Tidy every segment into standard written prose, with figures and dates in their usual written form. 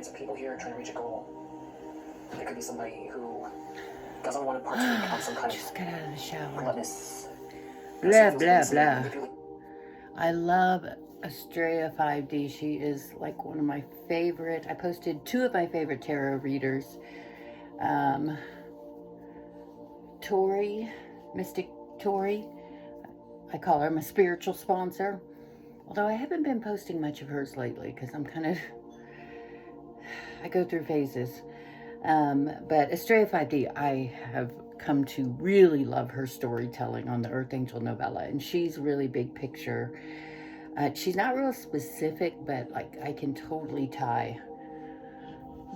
millions of people here trying to reach a goal. It could be somebody who doesn't want to partake on some kind Just got out of the shower. gluttonous. Blah, blah, blah. I love Estrella 5D. She is like one of my favorite. I posted 2 of my favorite tarot readers. Tori, Mystic Tori. I call her my spiritual sponsor. Although I haven't been posting much of hers lately because I'm kind of, I go through phases. But Estrella 5D, I have come to really love her storytelling on the Earth Angel novella. And she's really big picture. She's not real specific, but like I can totally tie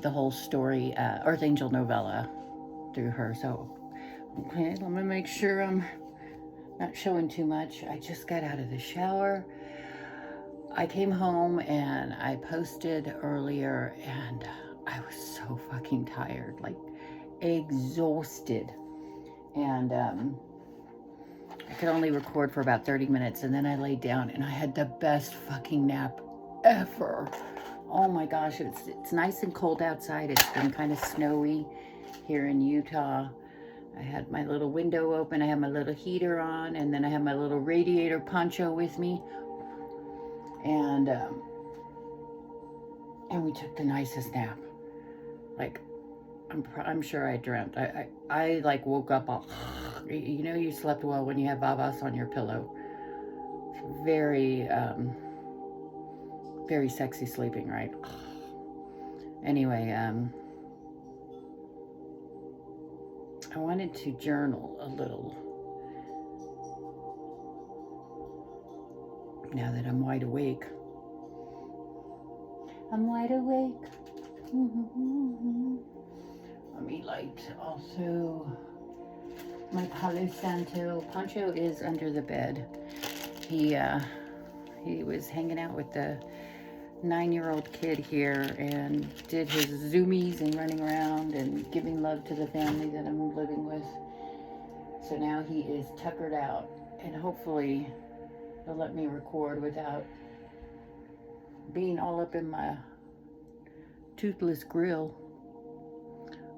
the whole story, Earth Angel novella, through her. So, okay, let me make sure I'm not showing too much. I just got out of the shower. I came home and I posted earlier and I was so fucking tired, like exhausted. And I could only record for about 30 minutes and then I laid down and I had the best fucking nap ever. Oh my gosh, it's nice and cold outside. It's been kind of snowy here in Utah. I had my little window open, I had my little heater on, and then I had my little radiator poncho with me. And we took the nicest nap. Like, I'm sure I dreamt. I like woke up all, you know, you slept well when you have babas on your pillow. Very, very sexy sleeping, right? Anyway, I wanted to journal a little now that I'm wide awake. I'm wide awake. Let me light also my Palo Santo. Pancho is under the bed. He was hanging out with the 9-year-old kid here and did his zoomies and running around and giving love to the family that I'm living with. So now he is tuckered out and hopefully they'll let me record without being all up in my toothless grill.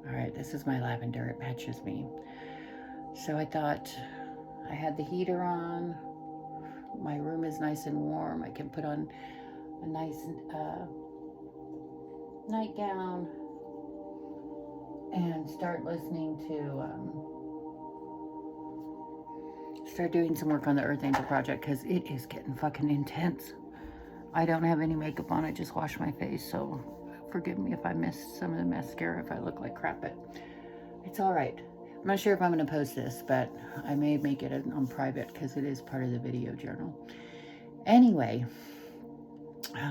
All right, this is my lavender. It matches me. So I thought I had the heater on. My room is nice and warm. I can put on a nice nightgown and start listening to start doing some work on the Earth Angel project because it is getting fucking intense. I don't have any makeup on. I just washed my face, so forgive me if I missed some of the mascara, if I look like crap, but it's all right. I'm not sure if I'm going to post this, but I may make it on private because it is part of the video journal. Anyway,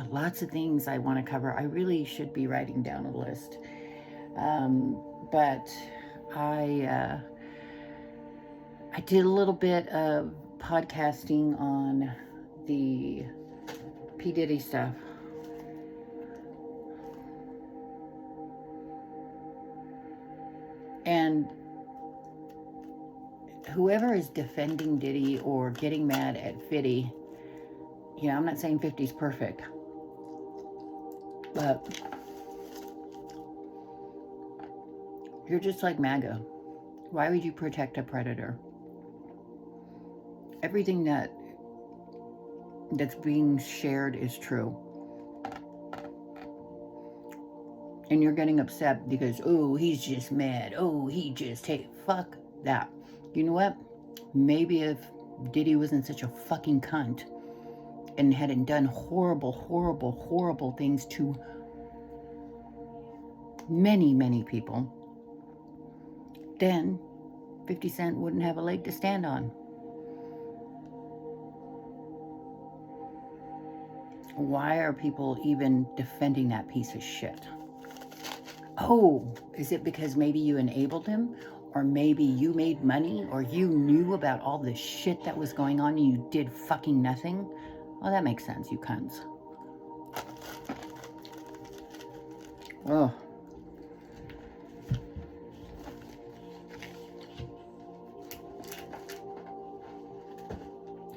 lots of things I want to cover. I really should be writing down a list. But I did a little bit of podcasting on the P. Diddy stuff. And whoever is defending Diddy or getting mad at 50, you know, I'm not saying 50's perfect, but you're just like MAGA. Why would you protect a predator? Everything that's being shared is true. And you're getting upset because, oh, he's just mad. Oh, he just fuck that. You know what? Maybe if Diddy wasn't such a fucking cunt and hadn't done horrible, horrible, horrible things to many, many people, then 50 Cent wouldn't have a leg to stand on. Why are people even defending that piece of shit? Oh, is it because maybe you enabled him? Or maybe you made money? Or you knew about all the shit that was going on and you did fucking nothing? Well, that makes sense, you cunts. Oh.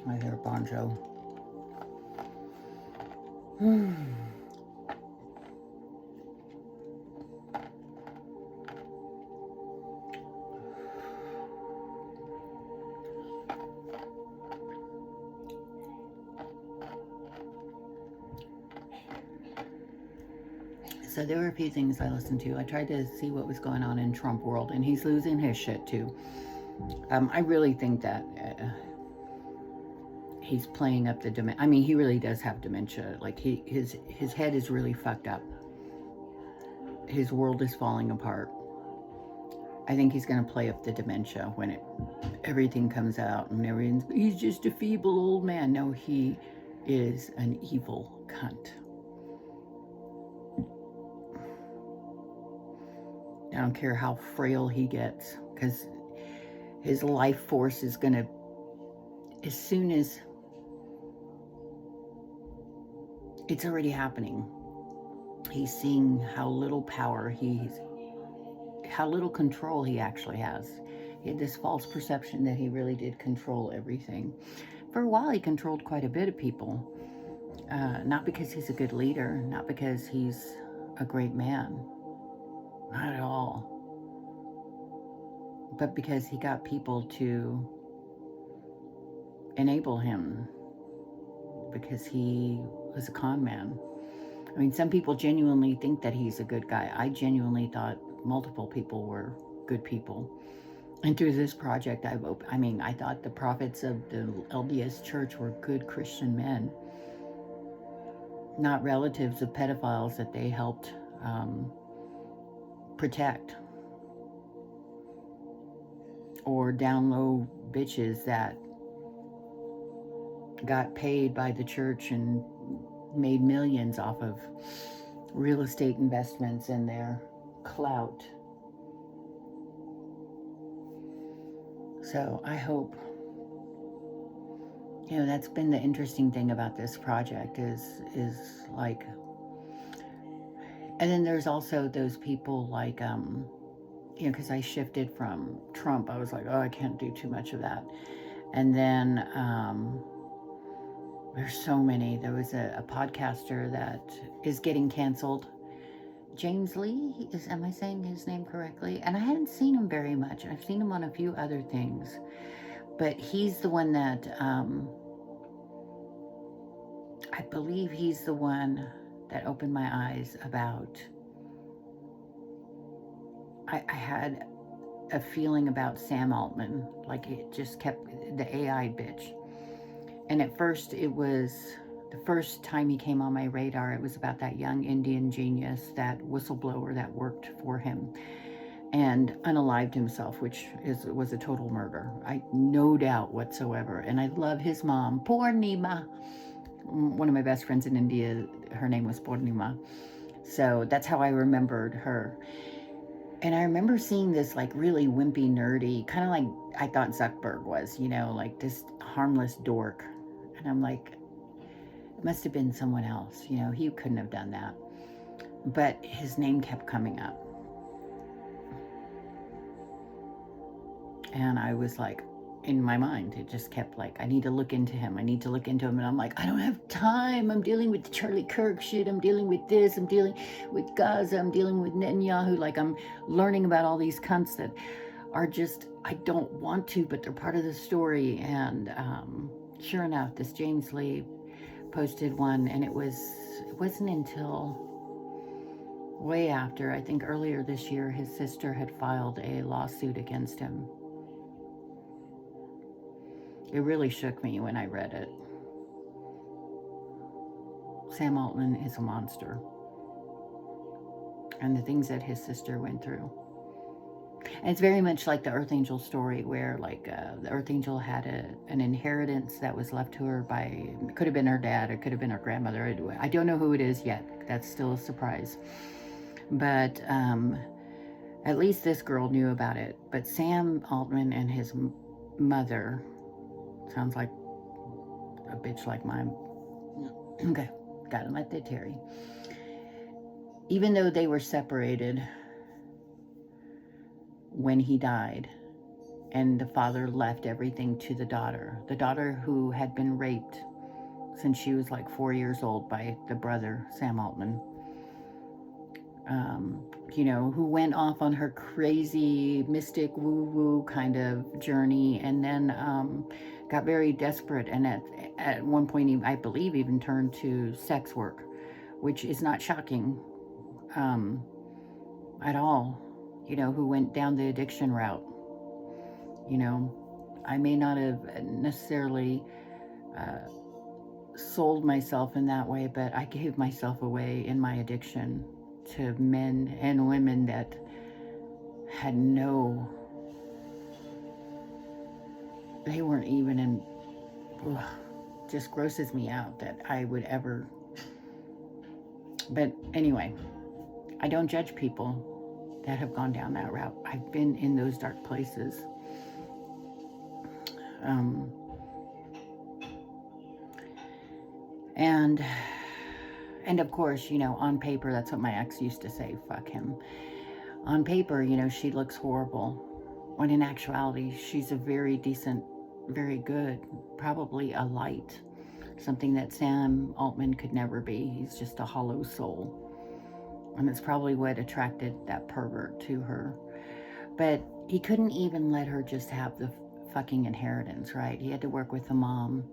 I hear Bonjo. So there were a few things I listened to. I tried to see what was going on in Trump world, and he's losing his shit too. I really think that he's playing up the dementia. I mean, he really does have dementia. Like his head is really fucked up. His world is falling apart. I think he's going to play up the dementia when everything comes out and he's just a feeble old man. No, he is an evil cunt. I don't care how frail he gets, because his life force is going to, as soon as, it's already happening. He's seeing how little power how little control he actually has. He had this false perception that he really did control everything. For a while, he controlled quite a bit of people. Not because he's a good leader, not because he's a great man. Not at all. But because he got people to enable him. Because he was a con man. I mean, some people genuinely think that he's a good guy. I genuinely thought multiple people were good people. And through this project, I thought the prophets of the LDS Church were good Christian men, not relatives of pedophiles that they helped protect, or down low bitches that got paid by the church and made millions off of real estate investments and their clout. So I hope, that's been the interesting thing about this project is like, and then there's also those people like, because I shifted from Trump, I was like, oh, I can't do too much of that. And then there's so many. There was a podcaster that is getting canceled. James Lee, am I saying his name correctly? And I hadn't seen him very much. I've seen him on a few other things. But he's the one that, I believe he's the one that opened my eyes about, I had a feeling about Sam Altman. Like it just kept, the AI bitch. And at first it was, the first time he came on my radar, it was about that young Indian genius, that whistleblower that worked for him and unalived himself, which was a total murder. No doubt whatsoever. And I love his mom, Purnima. One of my best friends in India, her name was Purnima. So that's how I remembered her. And I remember seeing this like really wimpy, nerdy, kind of like I thought Zuckerberg was, like this harmless dork. And I'm like, it must have been someone else. He couldn't have done that. But his name kept coming up. And I was like, in my mind, it just kept like, I need to look into him. And I'm like, I don't have time. I'm dealing with the Charlie Kirk shit. I'm dealing with this. I'm dealing with Gaza. I'm dealing with Netanyahu. Like, I'm learning about all these cunts that are just, I don't want to, but they're part of the story. And sure enough, this James Lee posted one, and it wasn't until way after, I think earlier this year, his sister had filed a lawsuit against him. It really shook me when I read it. Sam Altman is a monster. And the things that his sister went through. And it's very much like the Earth Angel story, where like the Earth Angel had an inheritance that was left to her by, it could have been her dad, it could have been her grandmother. I don't know who it is yet. That's still a surprise. But at least this girl knew about it. But Sam Altman and his mother, sounds like a bitch like mine. Okay, gotta let that Terry. Even though they were separated when he died, and the father left everything to the daughter who had been raped since she was like 4 years old by the brother, Sam Altman, who went off on her crazy mystic woo-woo kind of journey, and then got very desperate, and at one point, I believe, even turned to sex work, which is not shocking. at all, you know, who went down the addiction route. You know, I may not have necessarily sold myself in that way, but I gave myself away in my addiction to men and women that had they weren't even in, ugh, just grosses me out that I would ever. But anyway, I don't judge people that have gone down that route. I've been in those dark places. And of course, you know, on paper, that's what my ex used to say, fuck him. On paper, you know, she looks horrible, when in actuality, she's a very decent, very good, probably a light, something that Sam Altman could never be. He's just a hollow soul. And it's probably what attracted that pervert to her. But he couldn't even let her just have the fucking inheritance, right? He had to work with the mom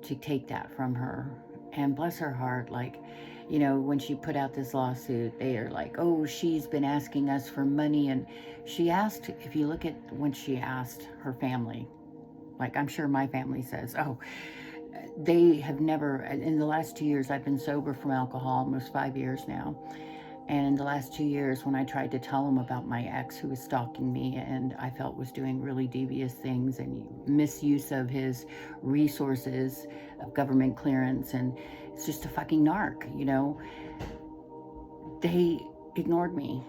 to take that from her. And bless her heart, like, you know, when she put out this lawsuit, they are like, oh, she's been asking us for money. And she asked, if you look at when she asked her family, like I'm sure my family says, oh, they have never, in the last 2 years, I've been sober from alcohol, almost 5 years now. And in the last 2 years, when I tried to tell them about my ex who was stalking me and I felt was doing really devious things and misuse of his resources of government clearance, and it's just a fucking narc, you know, they ignored me.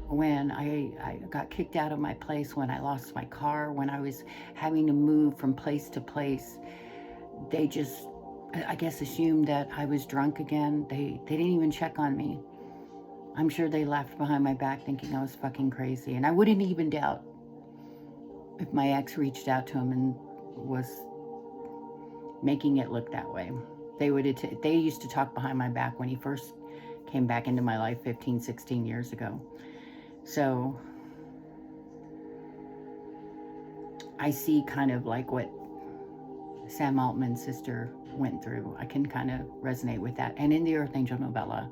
When I got kicked out of my place, when I lost my car, when I was having to move from place to place, they just, I guess, assumed that I was drunk again. They didn't even check on me. I'm sure they laughed behind my back thinking I was fucking crazy. And I wouldn't even doubt if my ex reached out to him and was making it look that way. They used to talk behind my back when he first came back into my life 15, 16 years ago. So I see kind of like what Sam Altman's sister went through. I can kind of resonate with that. And in the Earth Angel novella,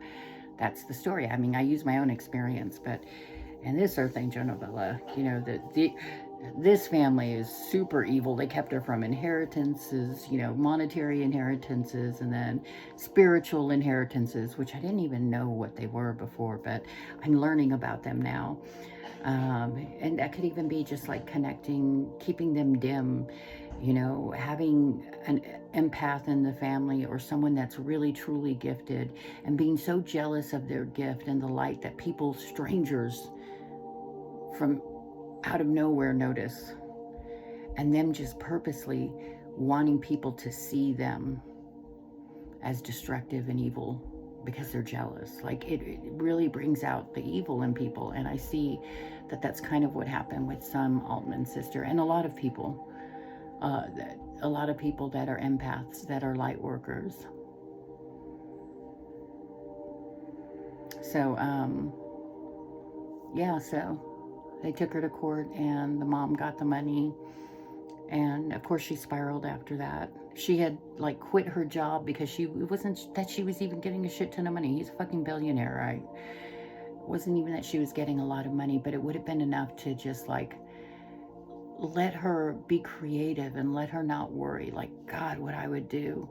that's the story. I mean, I use my own experience, but in this Earth Angel novella, you know, this family is super evil. They kept her from inheritances, you know, monetary inheritances, and then spiritual inheritances, which I didn't even know what they were before, but I'm learning about them now. And that could even be just like connecting, keeping them dim, you know, having an empath in the family or someone that's really truly gifted and being so jealous of their gift and the light that people, strangers from out of nowhere, notice, and them just purposely wanting people to see them as destructive and evil because they're jealous. Like it really brings out the evil in people. And I see that that's kind of what happened with Sam Altman's sister and a lot of people. A lot of people that are empaths, that are light workers. So, yeah, so they took her to court and the mom got the money. And of course she spiraled after that. She had like quit her job because it wasn't that she was even getting a shit ton of money. He's a fucking billionaire, right? It wasn't even that she was getting a lot of money, but it would have been enough to just like let her be creative and let her not worry. Like, God, what I would do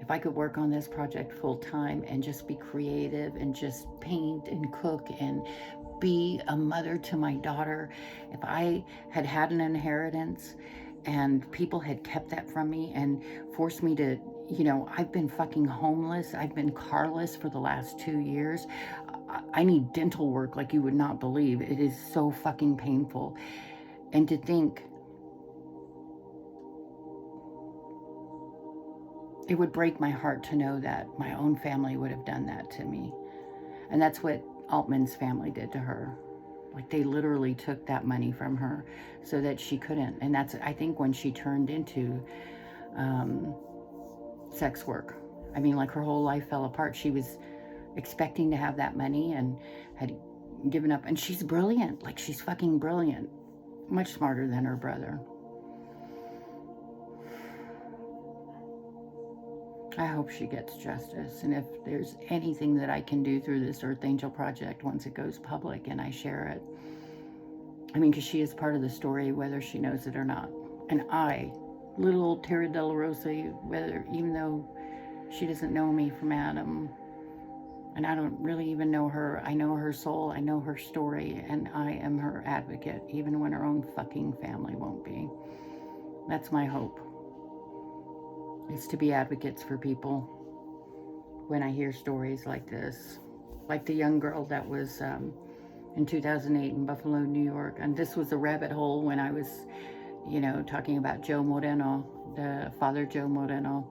if I could work on this project full time and just be creative and just paint and cook and be a mother to my daughter. If I had had an inheritance and people had kept that from me and forced me to, you know, I've been fucking homeless. I've been carless for the last 2 years. I need dental work like you would not believe. It is so fucking painful. And to think it would break my heart to know that my own family would have done that to me. And that's what Altman's family did to her. Like they literally took that money from her so that she couldn't. And that's, I think, when she turned into sex work. I mean, like her whole life fell apart. She was expecting to have that money and had given up. And she's brilliant. Like she's fucking brilliant. Much smarter than her brother. I hope she gets justice. And if there's anything that I can do through this Earth Angel project once it goes public and I share it, I mean, because she is part of the story, whether she knows it or not. And I, little old Terra Della Rosa, even though she doesn't know me from Adam, and I don't really even know her, I know her soul, I know her story, and I am her advocate, even when her own fucking family won't be. That's my hope, is to be advocates for people when I hear stories like this. Like the young girl that was in 2008 in Buffalo, New York. And this was a rabbit hole when I was, talking about Joe Moreno, the Father Joe Moreno,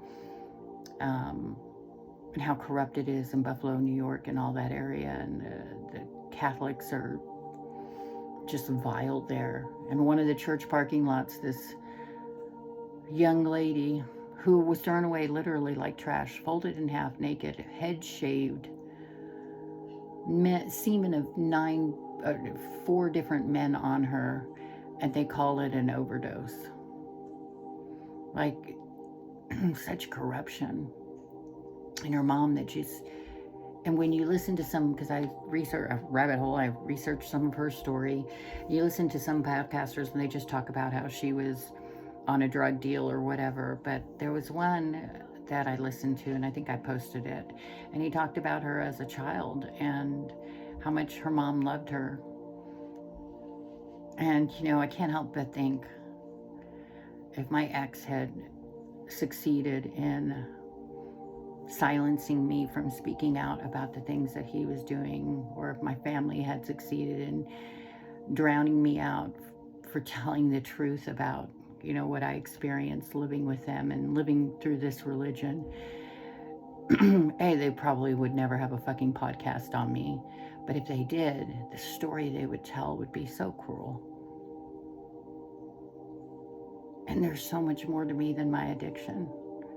and how corrupt it is in Buffalo, New York and all that area. And the Catholics are just vile there. And one of the church parking lots, this young lady who was thrown away literally like trash, folded in half, naked, head shaved, semen of 4 different men on her, and they call it an overdose. Like, such corruption. And her mom that she's, and when you listen to some, because I researched a rabbit hole, I researched some of her story. You listen to some podcasters and they just talk about how she was on a drug deal or whatever. But there was one that I listened to, and I think I posted it, and he talked about her as a child and how much her mom loved her. And, I can't help but think, if my ex had succeeded in silencing me from speaking out about the things that he was doing, or if my family had succeeded in drowning me out for telling the truth about, what I experienced living with them and living through this religion, they probably would never have a fucking podcast on me. But if they did, the story they would tell would be so cruel. And there's so much more to me than my addiction.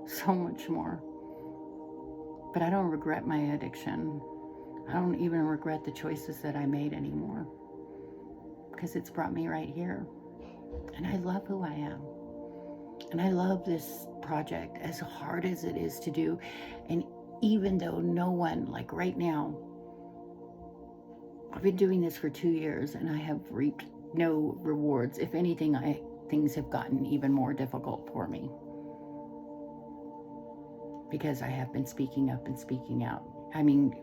So much more. But I don't regret my addiction. I don't even regret the choices that I made anymore. Because it's brought me right here. And I love who I am. And I love this project, as hard as it is to do. And even though no one, like right now, I've been doing this for 2 years and I have reaped no rewards. If anything, things have gotten even more difficult for me. Because I have been speaking up and speaking out. I mean,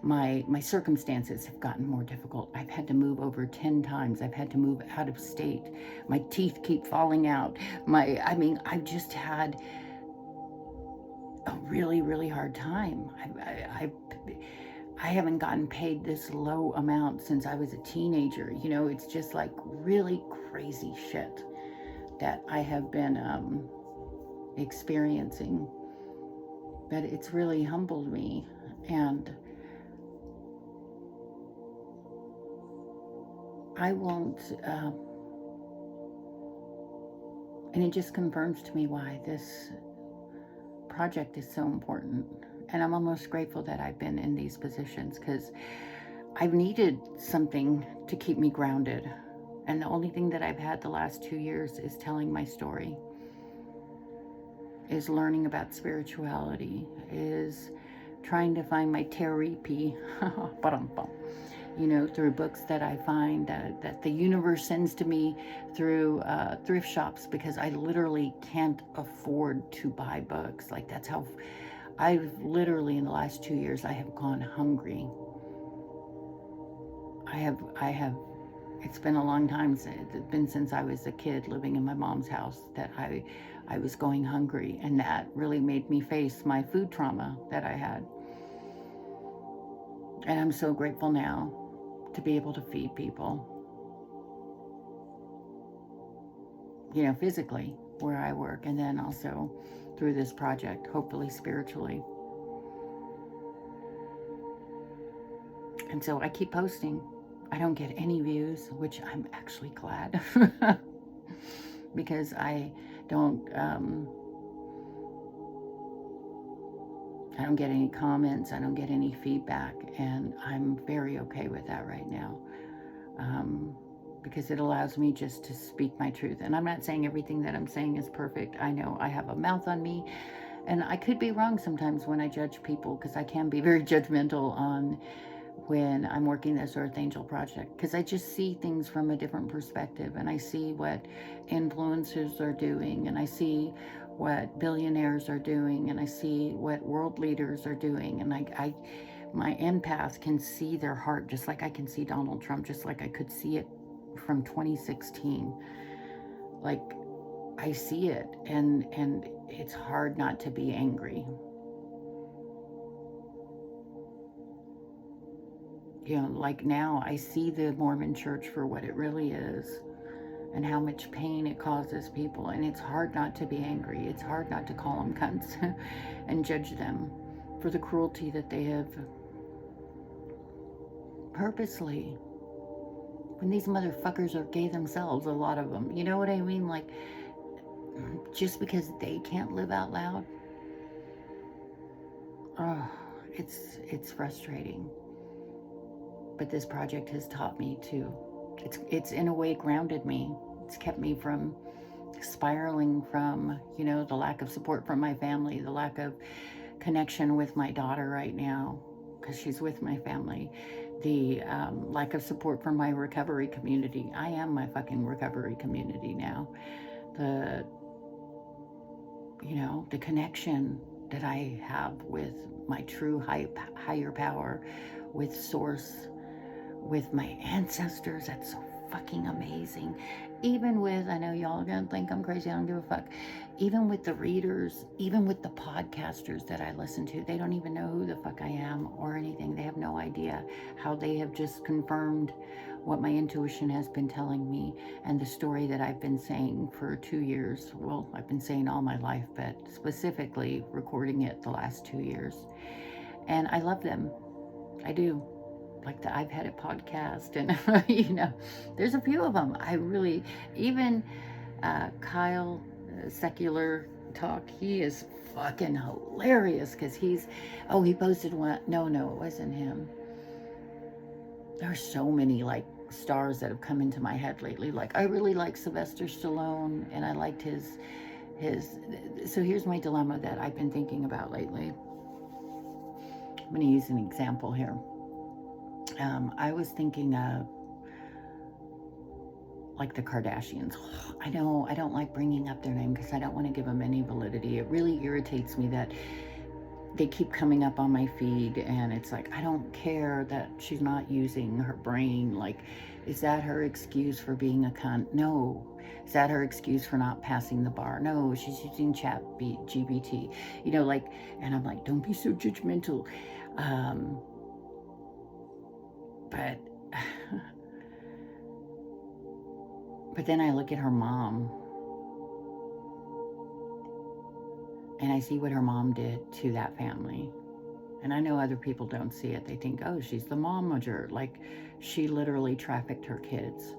my circumstances have gotten more difficult. I've had to move over 10 times. I've had to move out of state. My teeth keep falling out. I've just had a really, really hard time. I haven't gotten paid this low amount since I was a teenager. It's just like really crazy shit that I have been experiencing. But it's really humbled me, and I won't, and it just confirms to me why this project is so important. And I'm almost grateful that I've been in these positions, because I've needed something to keep me grounded. And the only thing that I've had the last 2 years is telling my story. Is learning about spirituality, is trying to find my EAP, through books that I find that the universe sends to me through thrift shops, because I literally can't afford to buy books. Like, that's how I've literally, in the last 2 years, I have gone hungry. I have, it's been a long time, it's been since I was a kid living in my mom's house that I was going hungry, and that really made me face my food trauma that I had. And I'm so grateful now to be able to feed people, physically where I work, and then also through this project, hopefully spiritually. And so I keep posting. I don't get any views, which I'm actually glad, because I don't get any comments, I don't get any feedback, and I'm very okay with that right now, because it allows me just to speak my truth. And I'm not saying everything that I'm saying is perfect. I know I have a mouth on me, And I could be wrong sometimes when I judge people, because I can be very judgmental on when I'm working this Earth Angel project, because I just see things from a different perspective, and I see what influencers are doing, and I see what billionaires are doing, and I see what world leaders are doing, and my empath can see their heart, just like I can see Donald Trump, just like I could see it from 2016. Like, I see it, and it's hard not to be angry. You know, like now I see the Mormon church for what it really is, and how much pain it causes people, and it's hard not to be angry. It's hard not to call them cunts and judge them for the cruelty that they have purposely, when these motherfuckers are gay themselves, a lot of them, you know what I mean? Like, just because they can't live out loud. Oh, it's frustrating. But this project has taught me to, it's in a way grounded me. It's kept me from spiraling from, you know, the lack of support from my family, the lack of connection with my daughter right now, because she's with my family, the lack of support from my recovery community. I am my fucking recovery community now. The, you know, the connection that I have with my true higher power, with source, with my ancestors. That's so fucking amazing. Even with, I know y'all are gonna think I'm crazy, I don't give a fuck. Even with the readers, even with the podcasters that I listen to, they don't even know who the fuck I am or anything. They have no idea how they have just confirmed what my intuition has been telling me, and the story that I've been saying for 2 years. Well, I've been saying all my life, but specifically recording it the last 2 years. And I love them. I do. Like the I've Had It podcast, and you know, there's a few of them. I really, even Kyle, Secular Talk, he is fucking hilarious, because he posted one. No, it wasn't him. There's so many like stars that have come into my head lately. Like, I really like Sylvester Stallone, and I liked his. So here's my dilemma that I've been thinking about lately. I'm going to use an example here. I was thinking of like the Kardashians. I know I don't like bringing up their name because I don't want to give them any validity. It really irritates me that they keep coming up on my feed, and it's like, I don't care that she's not using her brain. Like, is that her excuse for being a cunt? No. Is that her excuse for not passing the bar? No, she's using GPT. You know, like, and I'm like, don't be so judgmental. But then I look at her mom, and I see what her mom did to that family. And I know other people don't see it. They think, oh, she's the momager. Like, she literally trafficked her kids.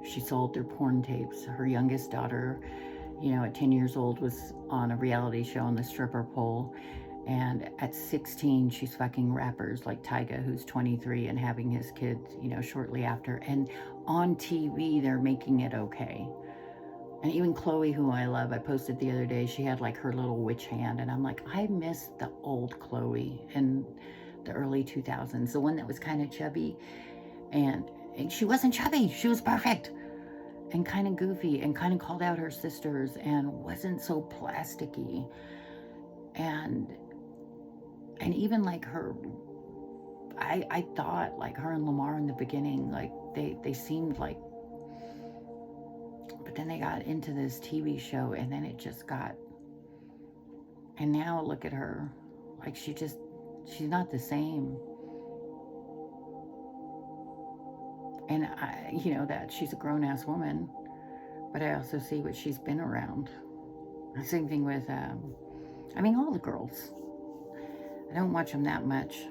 She sold their porn tapes. Her youngest daughter, you know, at 10 years old, was on a reality show on the stripper pole. And at 16, she's fucking rappers like Tyga, who's 23, and having his kids, you know, shortly after. And on TV, they're making it okay. And even Chloe, who I love, I posted the other day, she had like her little witch hand. And I'm like, I miss the old Chloe in the early 2000s, the one that was kind of chubby. And she wasn't chubby, she was perfect. And kind of goofy, and kind of called out her sisters, and wasn't so plasticky. And even like her, I thought like her and Lamar in the beginning, like they seemed like, but then they got into this TV show, and then it just got, and now look at her, like she's not the same. And I, you know, that she's a grown-ass woman, but I also see what she's been around. Same thing with, I mean, all the girls. I don't watch them that much,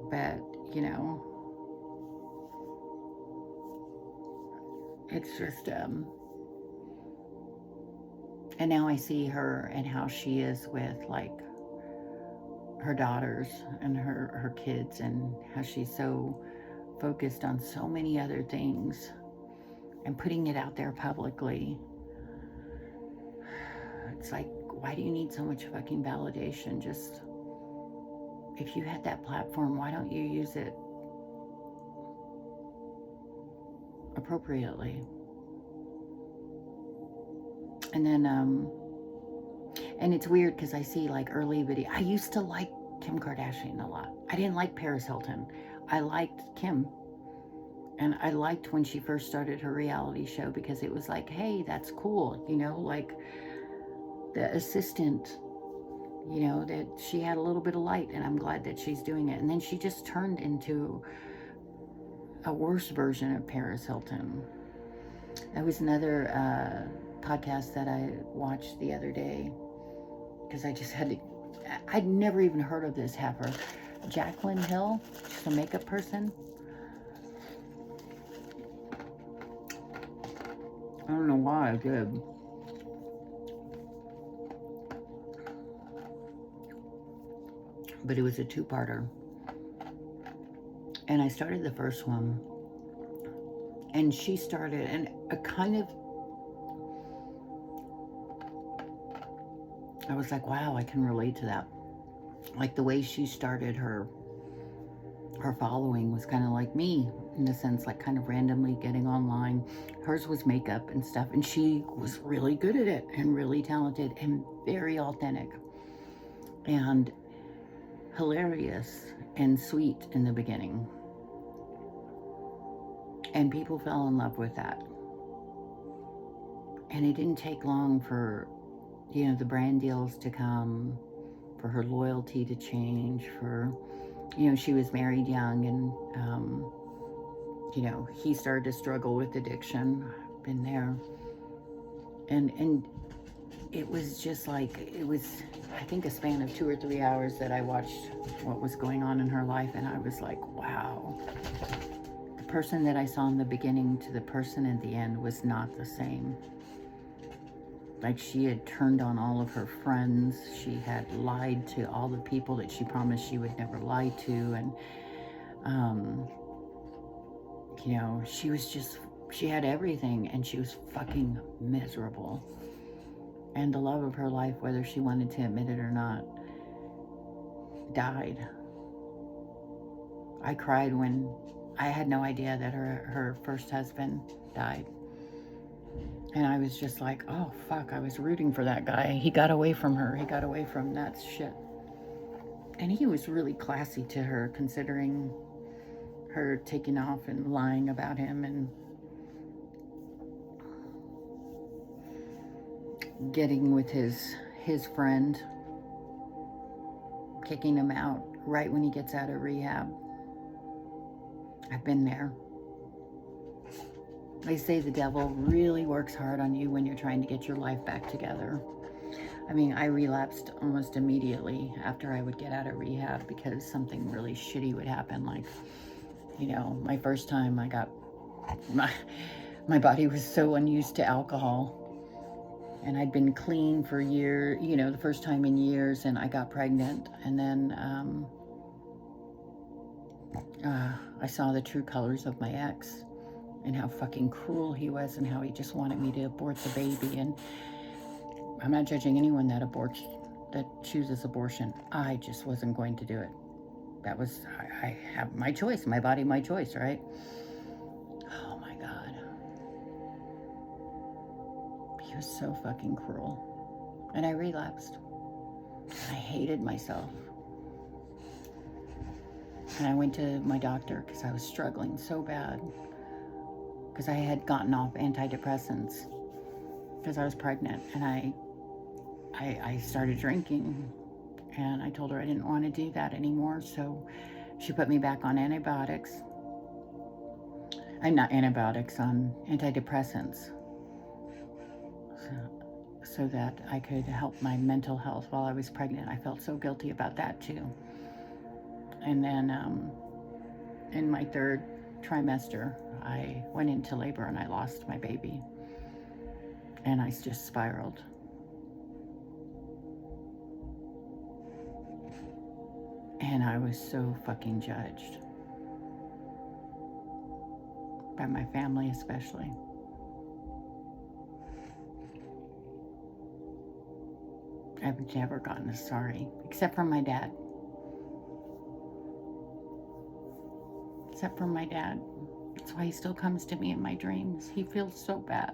but, you know, it's just, and now I see her and how she is with, like, her daughters and her kids, and how she's so focused on so many other things and putting it out there publicly. It's like, why do you need so much fucking validation? Just, if you had that platform, why don't you use it appropriately? And then, and it's weird because I see like early video. I used to like Kim Kardashian a lot. I didn't like Paris Hilton. I liked Kim. And I liked when she first started her reality show because it was like, hey, that's cool. You know, like the assistant, you know, that she had a little bit of light, and I'm glad that she's doing it. And then she just turned into a worse version of Paris Hilton. That was another podcast that I watched the other day because I just had to, I'd never even heard of this heifer. Jaclyn Hill, she's a makeup person. I don't know why I did. But it was a two-parter. And I started the first one. And she started, and a kind of, I was like, wow, I can relate to that. Like the way she started her following was kind of like me, in a sense, like kind of randomly getting online. Hers was makeup and stuff, and she was really good at it and really talented and very authentic and hilarious and sweet in the beginning. And people fell in love with that. And it didn't take long for, you know, the brand deals to come, for her loyalty to change, for, you know, she was married young, and, you know, he started to struggle with addiction. I've been there. And it was just like, it was, I think, a span of 2 or 3 hours that I watched what was going on in her life, and I was like, wow. The person that I saw in the beginning to the person at the end was not the same. Like, she had turned on all of her friends. She had lied to all the people that she promised she would never lie to. And, you know, she was just, she had everything, and she was fucking miserable. And the love of her life, whether she wanted to admit it or not, died. I cried when I had no idea that her first husband died. And I was just like, oh, fuck, I was rooting for that guy. He got away from her. He got away from that shit. And he was really classy to her, considering her taking off and lying about him and getting with his friend, kicking him out right when he gets out of rehab. I've been there. They say the devil really works hard on you when you're trying to get your life back together. I mean, I relapsed almost immediately after I would get out of rehab because something really shitty would happen. Like, you know, my first time I got, my body was so unused to alcohol. And I'd been clean for a year, you know, the first time in years, and I got pregnant. And then I saw the true colors of my ex and how fucking cruel he was and how he just wanted me to abort the baby. And I'm not judging anyone that chooses abortion. I just wasn't going to do it. That was, I have my choice, my body, my choice, right? Oh my God. He was so fucking cruel. And I relapsed. I hated myself. And I went to my doctor because I was struggling so bad. Because I had gotten off antidepressants because I was pregnant, and I started drinking, and I told her I didn't want to do that anymore, so she put me back on antibiotics. I'm not antibiotics, on antidepressants, so that I could help my mental health while I was pregnant. I felt so guilty about that too. And then in my 3rd trimester, I went into labor and I lost my baby. And I just spiraled. And I was so fucking judged. By my family especially. I've never gotten a sorry, except from my dad. Except from my dad. That's why he still comes to me in my dreams. He feels so bad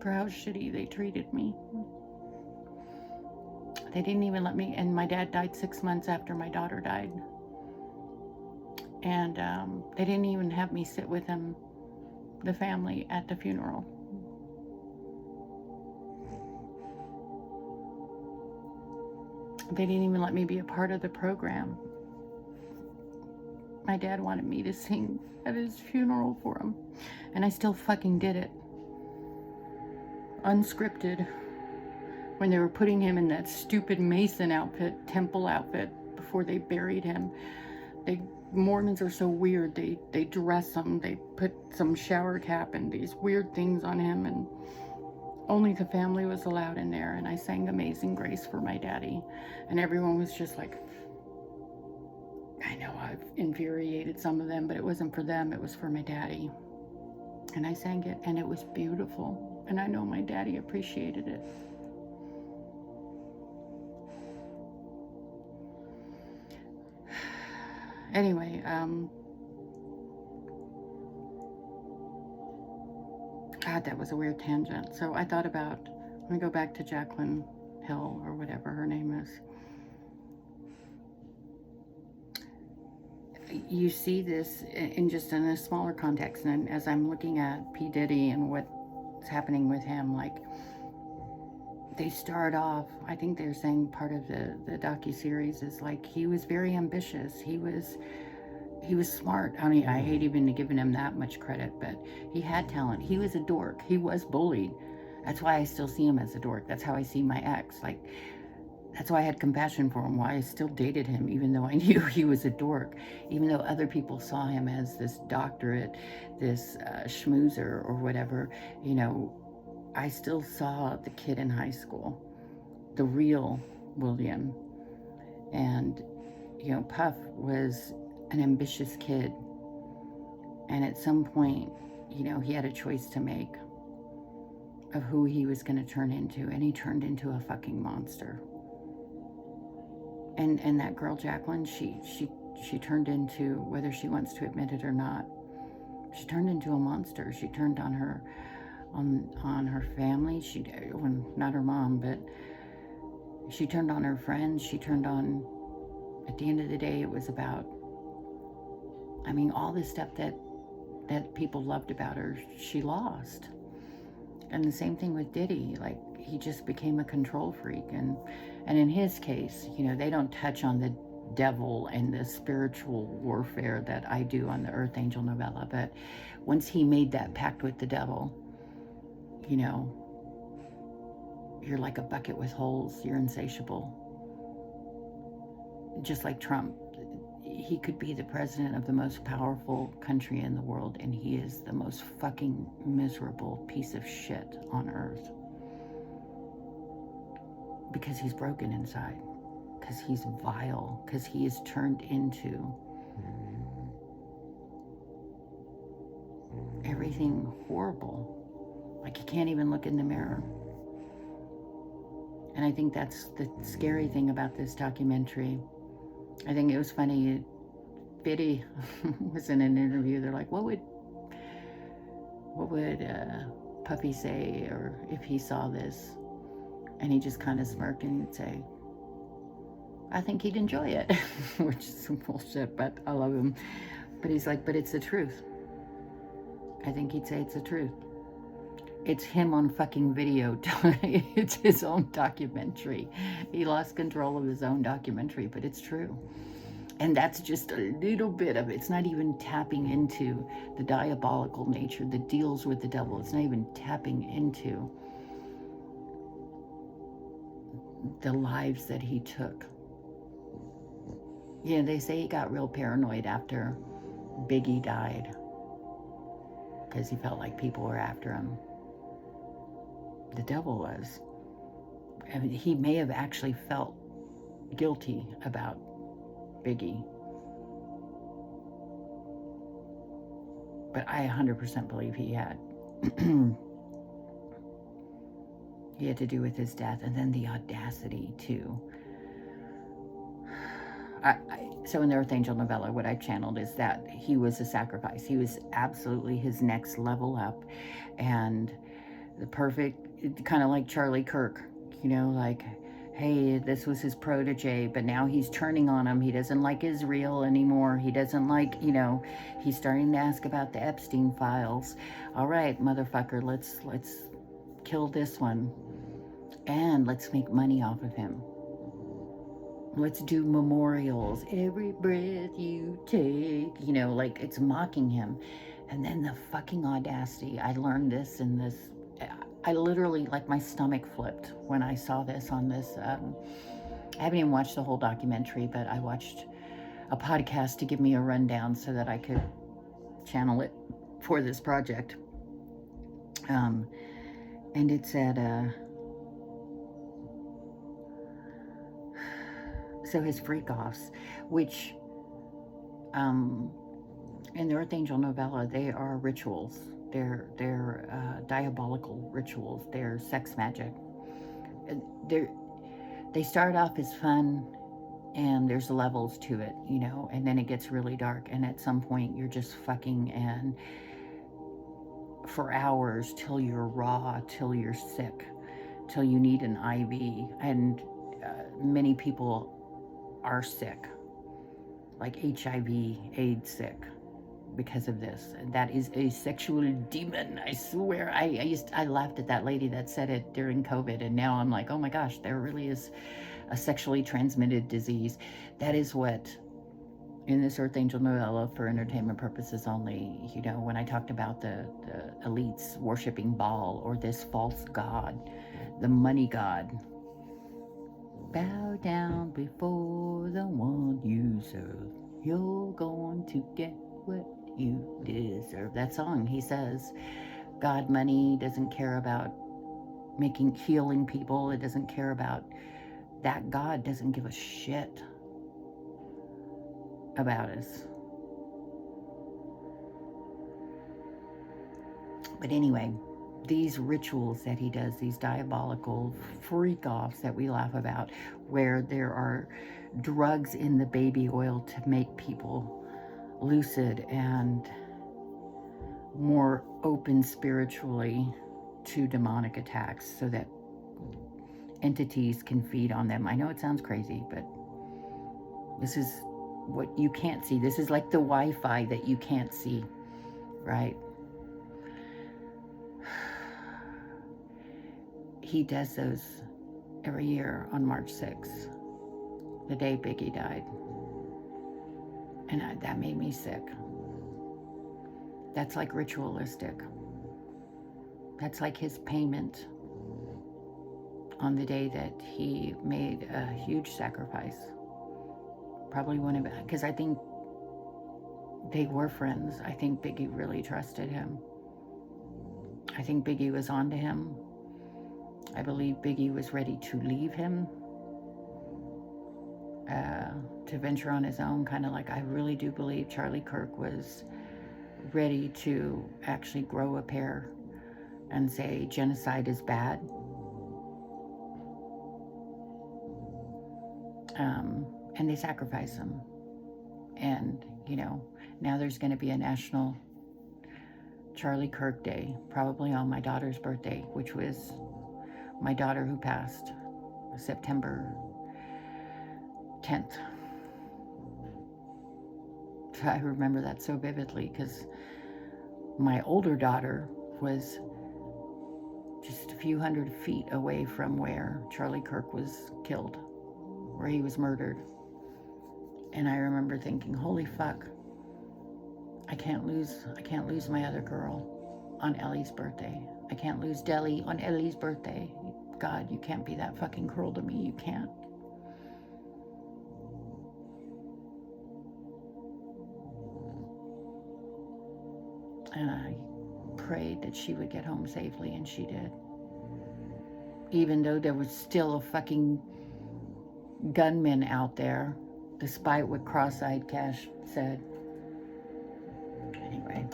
for how shitty they treated me. They didn't even let me, and my dad died 6 months after my daughter died. And they didn't even have me sit with him, the family, at the funeral. They didn't even let me be a part of the program. My dad wanted me to sing at his funeral for him, and I still fucking did it. Unscripted. When they were putting him in that stupid Mason outfit, temple outfit, before they buried him. Mormons are so weird. They dress him, they put some shower cap and these weird things on him, and only the family was allowed in there. And I sang Amazing Grace for my daddy, and everyone was just like, I know I've infuriated some of them, but it wasn't for them, it was for my daddy. And I sang it, and it was beautiful, and I know my daddy appreciated it. Anyway, God, that was a weird tangent. So I thought about, let me go back to Jacqueline Hill, or whatever her name is. You see this in just in a smaller context, and as I'm looking at P. Diddy and what's happening with him, like, they start off, I think they're saying part of the docuseries is like, he was very ambitious. He was smart. I mean, I hate even giving him that much credit, but he had talent. He was a dork. He was bullied. That's why I still see him as a dork. That's how I see my ex. Like, that's why I had compassion for him, why I still dated him, even though I knew he was a dork, even though other people saw him as this doctorate, this schmoozer or whatever. You know, I still saw the kid in high school, the real William. And, you know, Puff was an ambitious kid. And at some point, you know, he had a choice to make of who he was going to turn into. And he turned into a fucking monster. And that girl, Jacqueline, she turned into, whether she wants to admit it or not, she turned into a monster. She turned on her family. Well, not her mom, but she turned on her friends. She turned on, at the end of the day, it was about, I mean, all the stuff that people loved about her, she lost. And the same thing with Diddy. Like, he just became a control freak. And in his case, you know, they don't touch on the devil and the spiritual warfare that I do on the Earth Angel novella. But once he made that pact with the devil, you know, you're like a bucket with holes. You're insatiable. Just like Trump. He could be the president of the most powerful country in the world, and he is the most fucking miserable piece of shit on earth. Because he's broken inside. Because he's vile. Because he is turned into everything horrible. Like, he can't even look in the mirror. And I think that's the scary thing about this documentary. I think it was funny. Biddy was in an interview. They're like, what would Puffy say, or if he saw this? And he just kind of smirked and he'd say, I think he'd enjoy it, which is some bullshit, but I love him. But he's like, but it's the truth. I think he'd say it's the truth. It's him on fucking video. It's his own documentary. He lost control of his own documentary, but it's true. And that's just a little bit of it. It's not even tapping into the diabolical nature that deals with the devil. It's not even tapping into the lives that he took. You know, they say he got real paranoid after Biggie died because he felt like people were after him. The devil was. I mean, he may have actually felt guilty about Biggie. But I 100% believe he had. he had to do with his death. And then the audacity too. So in the Earth Angel novella, what I channeled is that he was a sacrifice. He was absolutely his next level up, and the perfect, kind of like Charlie Kirk, you know, like, hey, this was his protege, but now he's turning on him. He doesn't like Israel anymore. He doesn't like, you know, he's starting to ask about the Epstein files. All right, motherfucker, let's kill this one, and let's make money off of him. Let's do memorials. Every breath you take, you know, like it's mocking him. And then the fucking audacity. I learned this in this. I literally, like, my stomach flipped when I saw this on this. I haven't even watched the whole documentary, but I watched a podcast to give me a rundown so that I could channel it for this project. And it said, so his freak-offs, which in the Earth Angel novella, they are rituals. They're diabolical rituals. They're sex magic. They start off as fun, and there's levels to it, you know, and then it gets really dark, and at some point you're just fucking and for hours till you're raw, till you're sick, till you need an IV, and many people are sick, like HIV, AIDS sick, because of this. That is a sexual demon. I swear. I laughed at that lady that said it during COVID, and now I'm like, oh my gosh, there really is a sexually transmitted disease. That is what, in this Earth Angel novella, for entertainment purposes only, you know, when I talked about the elites worshiping Baal, or this false god, the money god. Bow down before the one you serve. You're going to get what you deserve. That song, he says, God, money doesn't care about healing people. It doesn't care about that. God doesn't give a shit about us. But anyway, these rituals that he does, these diabolical freak-offs that we laugh about, where there are drugs in the baby oil to make people lucid and more open spiritually to demonic attacks so that entities can feed on them. I know it sounds crazy, but this is what you can't see. This is like the Wi-Fi that you can't see, right? He does those every year on March 6th, the day Biggie died. And that made me sick. That's like ritualistic. That's like his payment on the day that he made a huge sacrifice. Probably one of it, because I think they were friends. I think Biggie really trusted him. I think Biggie was onto him. I believe Biggie was ready to leave him, to venture on his own, kind of like I really do believe Charlie Kirk was ready to actually grow a pair and say genocide is bad. And they sacrifice him. And, you know, now there's going to be a national Charlie Kirk Day, probably on my daughter's birthday, which was my daughter who passed September 10th. I remember that so vividly because my older daughter was just a few hundred feet away from where Charlie Kirk was killed, where he was murdered. And I remember thinking, holy fuck, I can't lose my other girl on Ellie's birthday. I can't lose Deli on Ellie's birthday. God, you can't be that fucking cruel to me. You can't. And I prayed that she would get home safely, and she did. Even though there was still a fucking gunman out there, despite what Cross-Eyed Cash said. Anyway,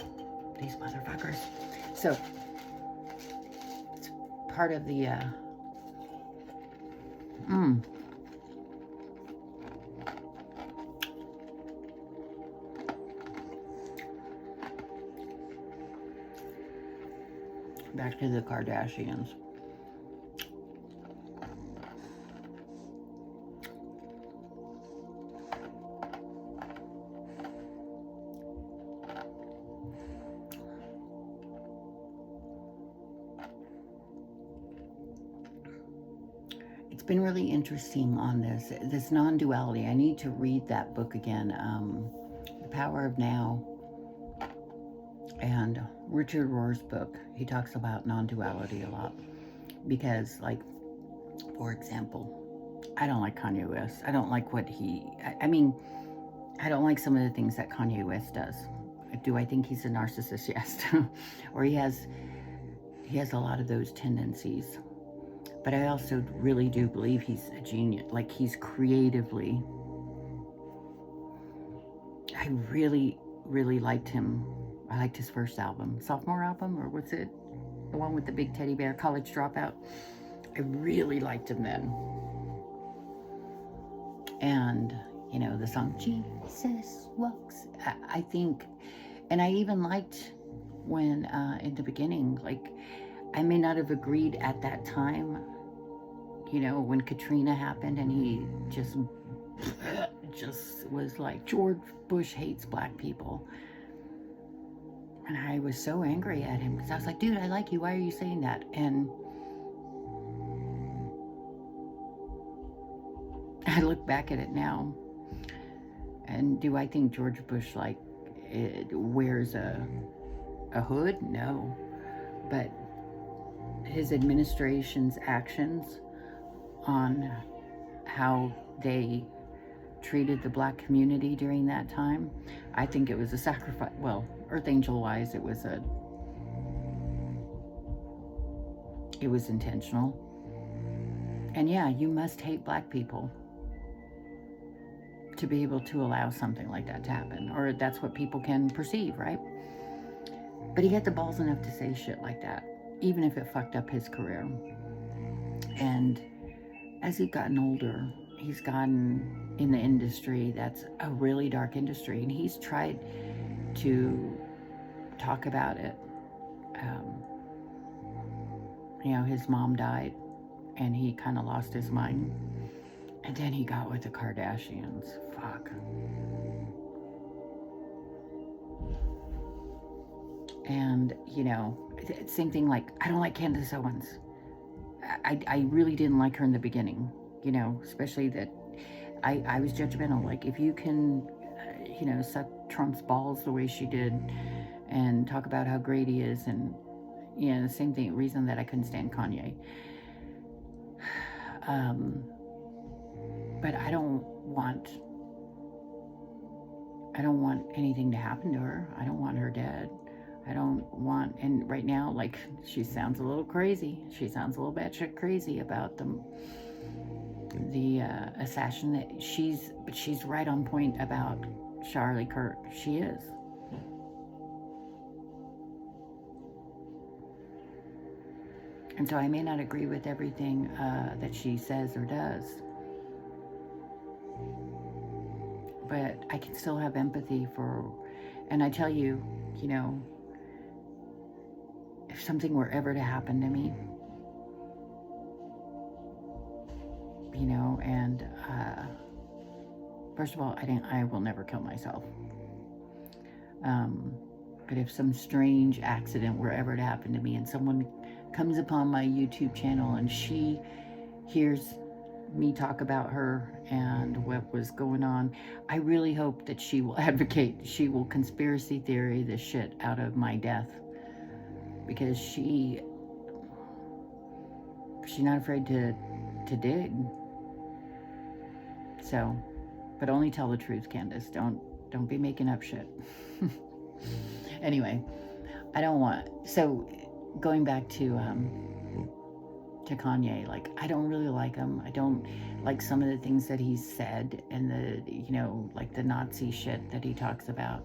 these motherfuckers. So, it's part of the Mm. Back to the Kardashians. It's been really interesting on this non-duality. I need to read that book again, The Power of Now, and Richard Rohr's book. He talks about non-duality a lot because, like, for example, I don't like Kanye West. I don't like what I mean, I don't like some of the things that Kanye West does. Do I think he's a narcissist? Yes. Or he has a lot of those tendencies. But I also really do believe he's a genius. Like, he's creatively. I really, really liked him. I liked his first album. Sophomore album, or what's it? The one with the big teddy bear, College Dropout. I really liked him then. And, you know, the song, Jesus Walks. I think, and I even liked when, in the beginning, like, I may not have agreed at that time, you know, when Katrina happened and he just was like, George Bush hates black people. And I was so angry at him because I was like, dude, I like you. Why are you saying that? And I look back at it now, and do I think George Bush, like, wears a hood? No. But his administration's actions on how they treated the black community during that time, I think it was a sacrifice. Well, Earth Angel wise, it was intentional. And yeah, you must hate black people to be able to allow something like that to happen, or that's what people can perceive, right? But he had the balls enough to say shit like that, even if it fucked up his career. And as he's gotten older, he's gotten in the industry that's a really dark industry, and he's tried to talk about it. You know, his mom died, and he kind of lost his mind. And then he got with the Kardashians. Fuck. And, you know, same thing, like, I don't like Candace Owens. I really didn't like her in the beginning, you know, especially that I was judgmental. Like, if you can, you know, suck Trump's balls the way she did and talk about how great he is, and, you know, the same thing, reason that I couldn't stand Kanye. But I don't want anything to happen to her. I don't want her dead. I don't want, and right now, like, she sounds a little crazy. She sounds a little batshit crazy about the assassin that but she's right on point about Charlie Kirk. She is. And so I may not agree with everything that she says or does, but I can still have empathy for, and I tell you, you know, if something were ever to happen to me, you know, and first of all, I will never kill myself. But if some strange accident were ever to happen to me and someone comes upon my YouTube channel and she hears me talk about her and what was going on, I really hope that she will advocate, she will conspiracy theory the shit out of my death, because she's not afraid to dig. So, but only tell the truth, Candace. Don't be making up shit. Anyway, I don't want, so going back to Kanye, like, I don't really like him. I don't like some of the things that he's said, and the, you know, like the Nazi shit that he talks about.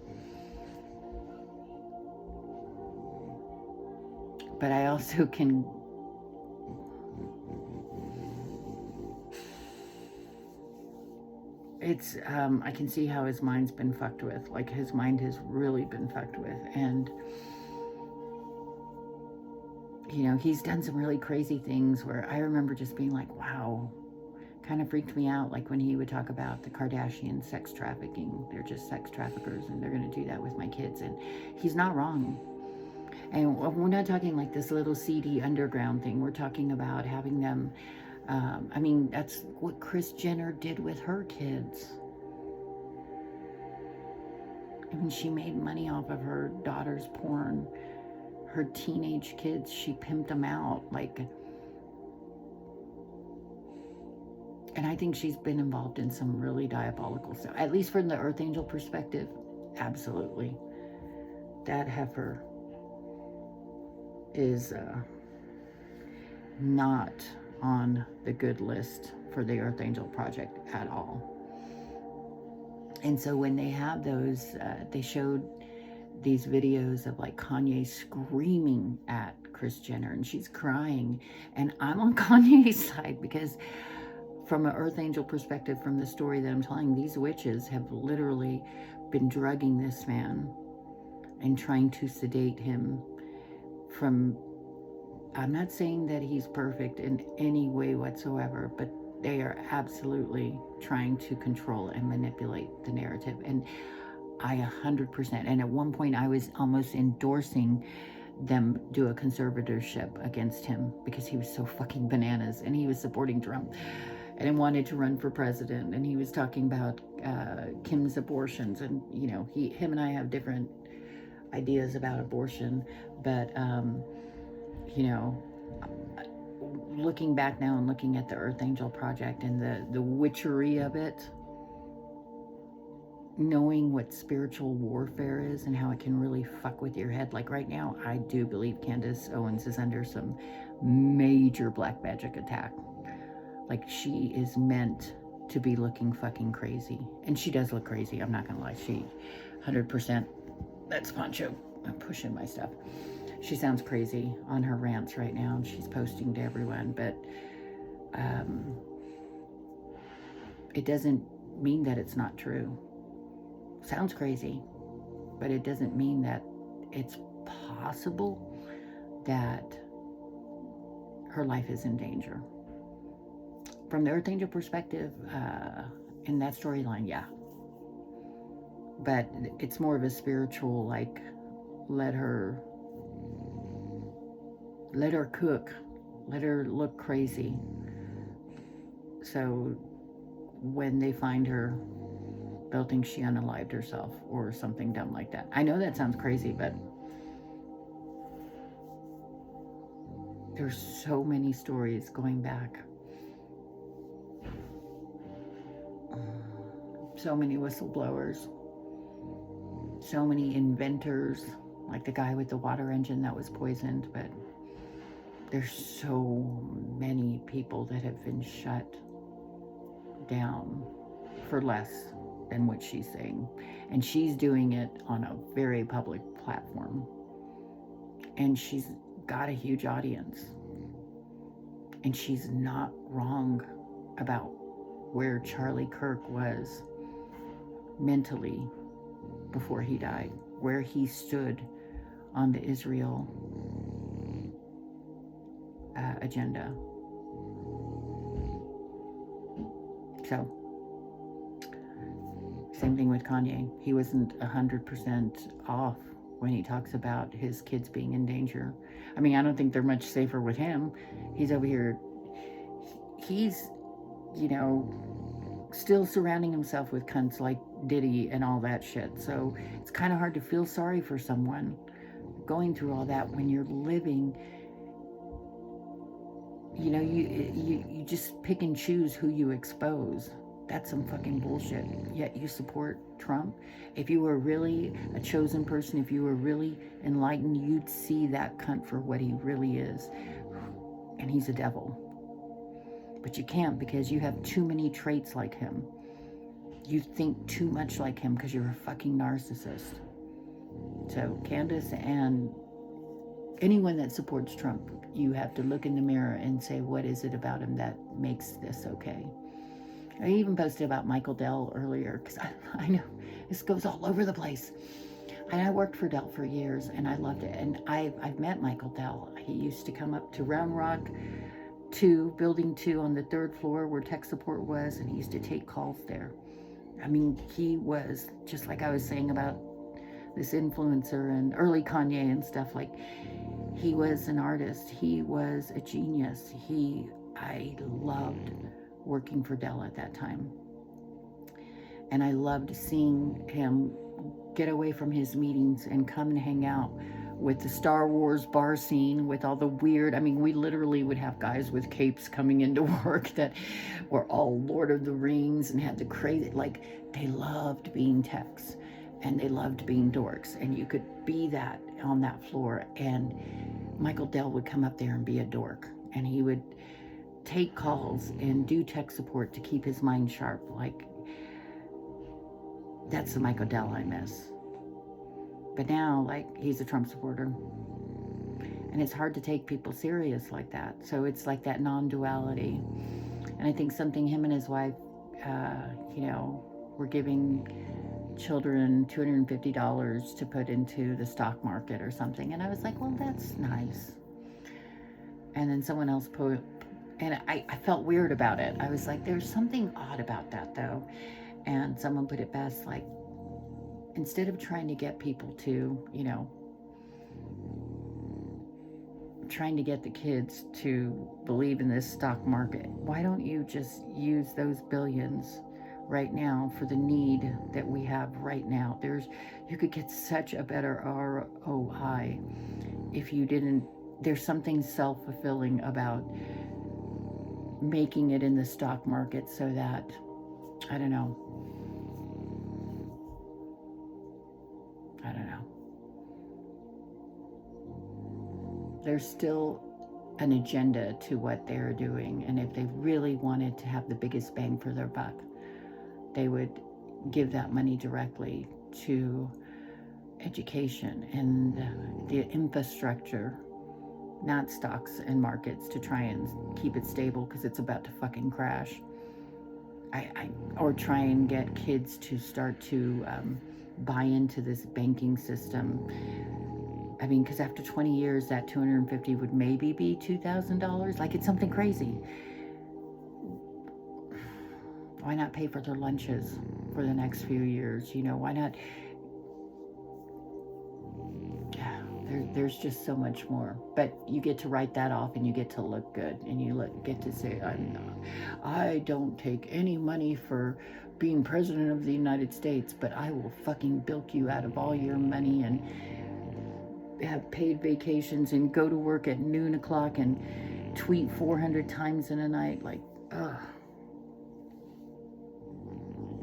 But I also can, it's, I can see how his mind's been fucked with. Like, his mind has really been fucked with. And, you know, he's done some really crazy things where I remember just being like, wow, kind of freaked me out. Like when he would talk about the Kardashian sex trafficking. They're just sex traffickers and they're going to do that with my kids. And he's not wrong. And we're not talking like this little seedy underground thing. We're talking about having them, I mean, that's what Kris Jenner did with her kids. I mean, she made money off of her daughter's porn. Her teenage kids, she pimped them out. Like, and I think she's been involved in some really diabolical stuff. At least from the Earth Angel perspective, absolutely. That heifer is not on the good list for the Earth Angel Project at all. And so when they have those, they showed these videos of like Kanye screaming at Kris Jenner and she's crying. And I'm on Kanye's side because from an Earth Angel perspective, from the story that I'm telling, these witches have literally been drugging this man and trying to sedate him from, I'm not saying that he's perfect in any way whatsoever, but they are absolutely trying to control and manipulate the narrative. And I 100%, and at one point I was almost endorsing them do a conservatorship against him because he was so fucking bananas and he was supporting Trump and wanted to run for president. And he was talking about Kim's abortions, and you know, him and I have different ideas about abortion, but you know, looking back now and looking at the Earth Angel Project and the witchery of it, knowing what spiritual warfare is and how it can really fuck with your head. Like right now, I do believe Candace Owens is under some major black magic attack. Like, she is meant to be looking fucking crazy. And she does look crazy, I'm not gonna lie. She 100%, that's Poncho, I'm pushing my stuff. She sounds crazy on her rants right now, and she's posting to everyone, but it doesn't mean that it's not true. Sounds crazy, but it doesn't mean that it's possible that her life is in danger. From the Earth Angel perspective, in that storyline, yeah. But it's more of a spiritual, like, let her cook, let her look crazy. So when they find her, they'll think she unalived herself or something dumb like that. I know that sounds crazy, but there's so many stories going back. So many whistleblowers, so many inventors, like the guy with the water engine that was poisoned, but there's so many people that have been shut down for less than what she's saying. And she's doing it on a very public platform. And she's got a huge audience. And she's not wrong about where Charlie Kirk was mentally before he died, where he stood on the Israel agenda. So, same thing with Kanye. He wasn't 100% off when he talks about his kids being in danger. I mean, I don't think they're much safer with him. He's over here, he's, you know, still surrounding himself with cunts like Diddy and all that shit. So it's kind of hard to feel sorry for someone going through all that when you're living, you know, you just pick and choose who you expose. That's some fucking bullshit. Yet you support Trump. If you were really a chosen person, if you were really enlightened, you'd see that cunt for what he really is. And he's a devil. But you can't, because you have too many traits like him. You think too much like him because you're a fucking narcissist. So Candace and anyone that supports Trump, you have to look in the mirror and say, what is it about him that makes this okay? I even posted about Michael Dell earlier because I know this goes all over the place. And I worked for Dell for years, and I loved it. And I've met Michael Dell. He used to come up to Round Rock 2, Building 2 on the 3rd floor where tech support was, and he used to take calls there. I mean, he was, just like I was saying about this influencer and early Kanye and stuff, like, he was an artist. He was a genius. I loved working for Dell at that time. And I loved seeing him get away from his meetings and come and hang out with the Star Wars bar scene with all the weird, I mean, we literally would have guys with capes coming into work that were all Lord of the Rings and had the crazy, like, they loved being techs and they loved being dorks, and you could be that on that floor. And Michael Dell would come up there and be a dork, and he would take calls and do tech support to keep his mind sharp. Like, that's the Michael Dell I miss. But now, like, he's a Trump supporter. And it's hard to take people serious like that. So it's like that non-duality. And I think something him and his wife, were giving children $250 to put into the stock market or something. And I was like, well, that's nice. And then someone else put, and I felt weird about it. I was like, there's something odd about that, though. And someone put it best, like, instead of trying to get people to, trying to get the kids to believe in this stock market, why don't you just use those billions right now for the need that we have right now? You could get such a better ROI if you didn't. There's something self-fulfilling about making it in the stock market so that, I don't know. There's still an agenda to what they're doing. And if they really wanted to have the biggest bang for their buck, they would give that money directly to education and the infrastructure, not stocks and markets, to try and keep it stable because it's about to fucking crash. Or try and get kids to start to buy into this banking system. I mean, because after 20 years, that $250 would maybe be $2,000. Like, it's something crazy. Why not pay for their lunches for the next few years? Why not? There's just so much more. But you get to write that off, and you get to look good, and you get to say, I don't take any money for being president of the United States, but I will fucking bilk you out of all your money and have paid vacations and go to work at noon o'clock and tweet 400 times in a night. Like, ugh.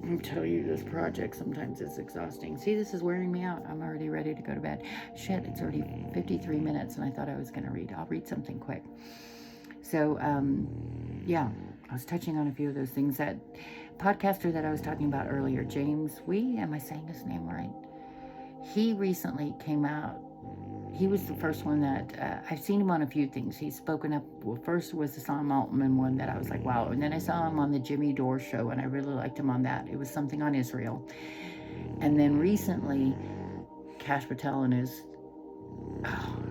I tell you, this project sometimes is exhausting. See, this is wearing me out. I'm already ready to go to bed. Shit, it's already 53 minutes, and I thought I was going to read. I'll read something quick. So, I was touching on a few of those things. That podcaster that I was talking about earlier, James Wee, am I saying his name right? He recently came out. He was the first one that, I've seen him on a few things. He's spoken up. Well, first was the Sam Altman one that I was like, wow. And then I saw him on the Jimmy Dore show, and I really liked him on that. It was something on Israel. And then recently, Kash Patel and his,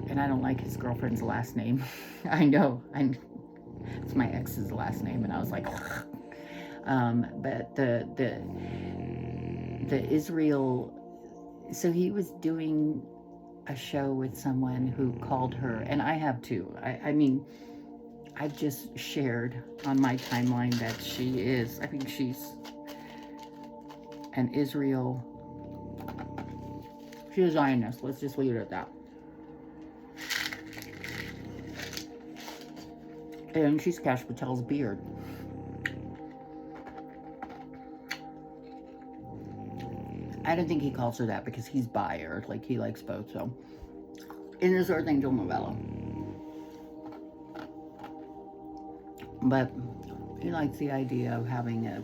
and I don't like his girlfriend's last name. I know. It's my ex's last name, and I was like, but the Israel, so he was doing a show with someone who called her, and I have too. I mean, I've just shared on my timeline that she's an Israel, she's a Zionist. Let's just leave it at that. And she's Kash Patel's beard. I don't think he calls her that because he's bi, or like he likes both. So, in this Earth Angel novella, but he likes the idea of having a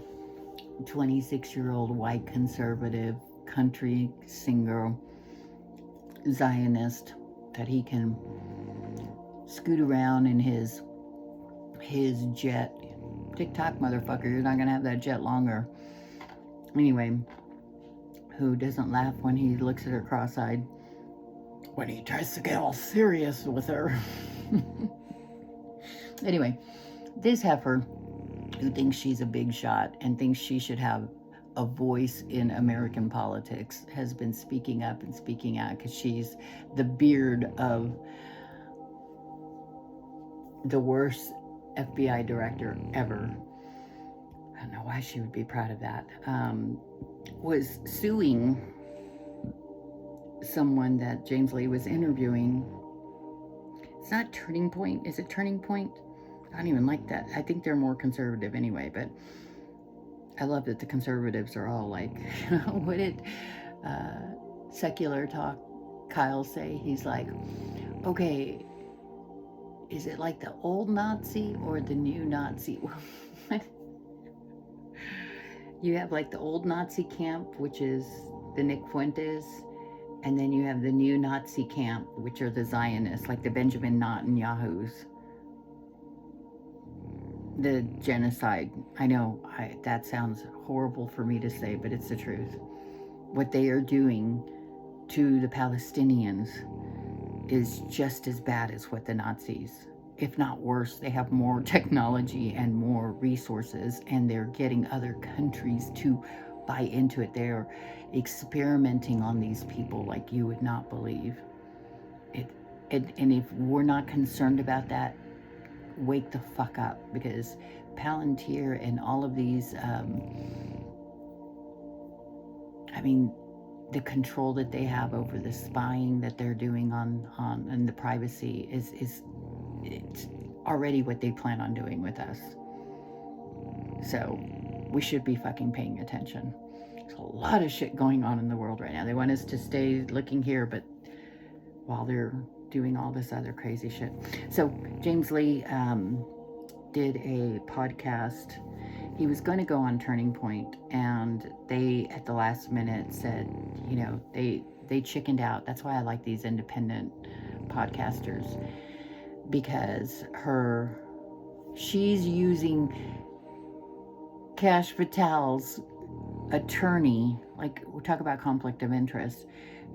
26-year-old white conservative country singer Zionist that he can scoot around in his jet TikTok, motherfucker. You're not going to have that jet longer. Anyway, who doesn't laugh when he looks at her cross-eyed when he tries to get all serious with her. Anyway, this heifer who thinks she's a big shot and thinks she should have a voice in American politics has been speaking up and speaking out because she's the beard of the worst FBI director ever. I don't know why she would be proud of that. Was suing someone that James Lee was interviewing. It's not Turning Point. Is it Turning Point? I don't even like that. I think they're more conservative anyway, but I love that the conservatives are all like, what did Secular Talk Kyle say? He's like, okay, is it like the old Nazi or the new Nazi? You have like the old Nazi camp, which is the Nick Fuentes, and then you have the new Nazi camp, which are the Zionists, like the Benjamin Netanyahus. The genocide. I know that sounds horrible for me to say, but it's the truth. What they are doing to the Palestinians is just as bad as what the Nazis, if not worse. They have more technology and more resources, and they're getting other countries to buy into it. They're experimenting on these people like you would not believe. And if we're not concerned about that, wake the fuck up, because Palantir and all of these, the control that they have over the spying that they're doing on and the privacy is it's already what they plan on doing with us. So we should be fucking paying attention. There's a lot of shit going on in the world right now. They want us to stay looking here, but while they're doing all this other crazy shit. So James Lee did a podcast. He was going to go on Turning Point, and they at the last minute said, they chickened out. That's why I like these independent podcasters, because she's using Kash Patel's attorney, like we talk about conflict of interest,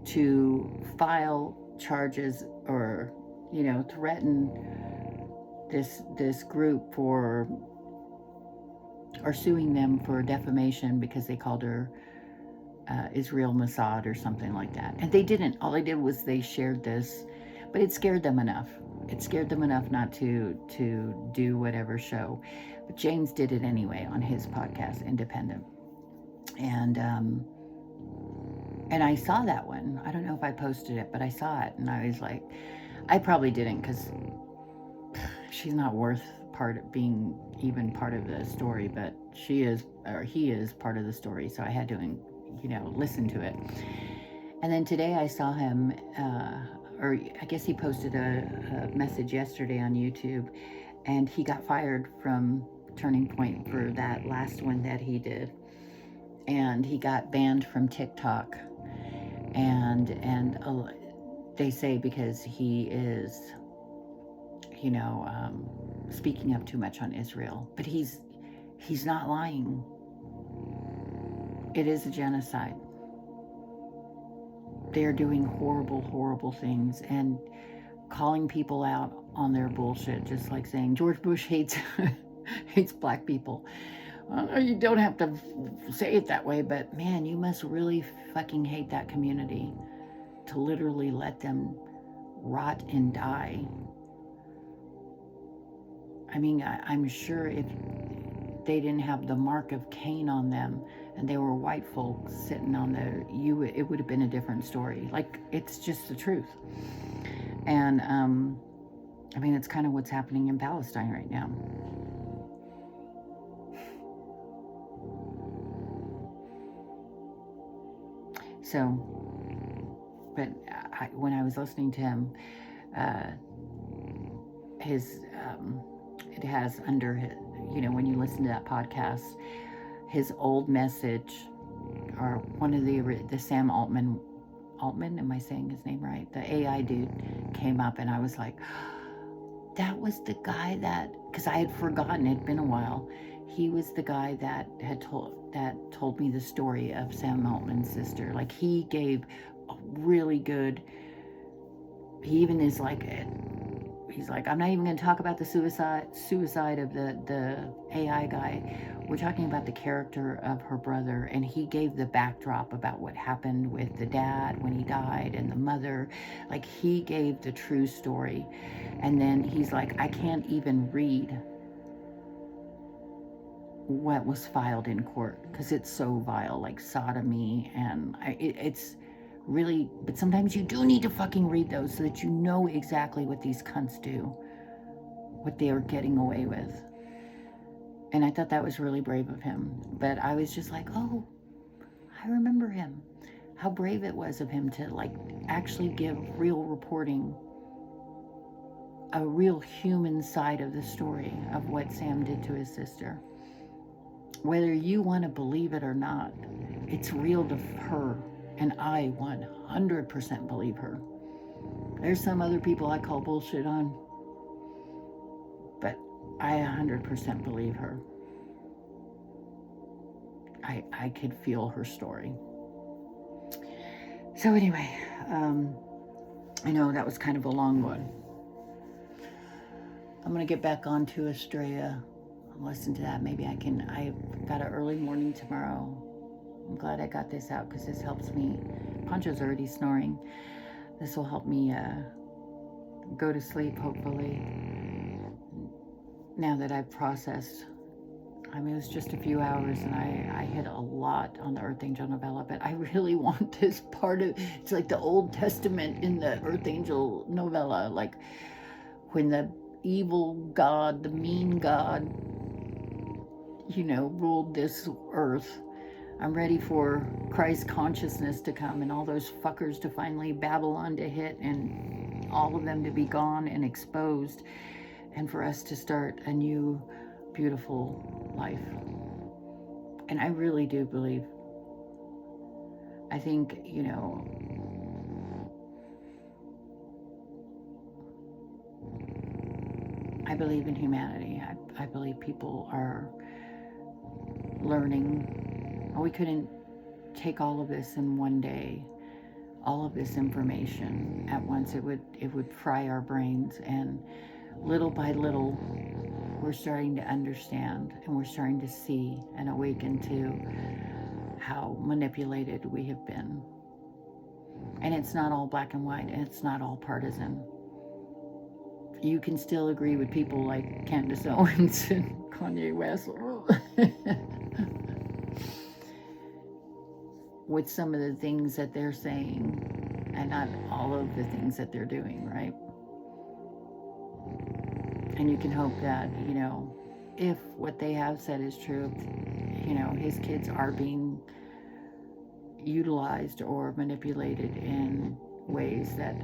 to file charges or threaten this group or suing them for defamation because they called her Israel Mossad or something like that. And they didn't. All they did was they shared this, but it scared them enough. It scared them enough not to do whatever show. But James did it anyway on his podcast, Independent. And I saw that one. I don't know if I posted it, but I saw it, and I was like, I probably didn't, because she's not worth being even part of the story, but he is part of the story, so I had to, listen to it. And then today I saw him, or I guess he posted a message yesterday on YouTube, and he got fired from Turning Point for that last one that he did. And he got banned from TikTok. And they say because he is, speaking up too much on Israel. But he's not lying. It is a genocide. They're doing horrible, horrible things and calling people out on their bullshit, just like saying George Bush hates black people. Well, you don't have to say it that way, but man, you must really fucking hate that community to literally let them rot and die. I mean, I'm sure if they didn't have the mark of Cain on them and they were white folks sitting on it would have been a different story. Like, it's just the truth. And it's kind of what's happening in Palestine right now. So, but when I was listening to him, it has under his, when you listen to that podcast, his old message, or one of the Sam Altman, am I saying his name right? The AI dude came up, and I was like, that was the guy that, because I had forgotten, it'd been a while. He was the guy that told me the story of Sam Altman's sister. Like, he gave a really good. He even is like, he's like, I'm not even going to talk about the suicide of the AI guy. We're talking about the character of her brother, and he gave the backdrop about what happened with the dad when he died and the mother. Like, he gave the true story. And then he's like, I can't even read what was filed in court because it's so vile, like sodomy, and it's really, but sometimes you do need to fucking read those so that you know exactly what these cunts do, what they are getting away with. And I thought that was really brave of him. But I was just like, oh, I remember him. How brave it was of him to, like, actually give real reporting, a real human side of the story of what Sam did to his sister. Whether you want to believe it or not, it's real to her. And I 100% believe her. There's some other people I call bullshit on, but I 100% believe her. I could feel her story. So anyway, I know that was kind of a long one. I'm going to get back onto Estrella and listen to that. Maybe I've got an early morning tomorrow. I'm glad I got this out because this helps me. Poncho's already snoring. This will help me go to sleep, hopefully, now that I've processed. I mean, it was just a few hours, and I hit a lot on the Earth Angel novella, but I really want this part of, it's like the Old Testament in the Earth Angel novella, like when the evil God, the mean God, ruled this earth. I'm ready for Christ consciousness to come and all those fuckers to finally, Babylon to hit and all of them to be gone and exposed, and for us to start a new, beautiful life. And I really do believe, I think, I believe in humanity. I believe people are learning. We couldn't take all of this in one day, all of this information at once. It would fry our brains, and little by little we're starting to understand, and we're starting to see and awaken to how manipulated we have been. And it's not all black and white, and it's not all partisan. You can still agree with people like Candace Owens and Kanye West with some of the things that they're saying, and not all of the things that they're doing, right? And you can hope that, if what they have said is true, his kids are being utilized or manipulated in ways that,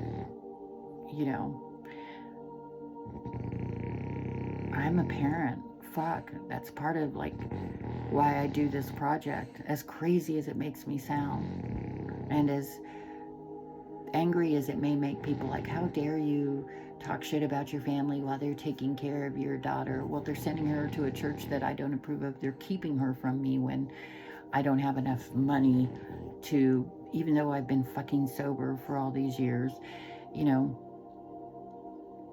I'm a parent. Fuck, that's part of, like, why I do this project, as crazy as it makes me sound, and as angry as it may make people, like, how dare you talk shit about your family while they're taking care of your daughter. Well, they're sending her to a church that I don't approve of. They're keeping her from me when I don't have enough money to, even though I've been fucking sober for all these years,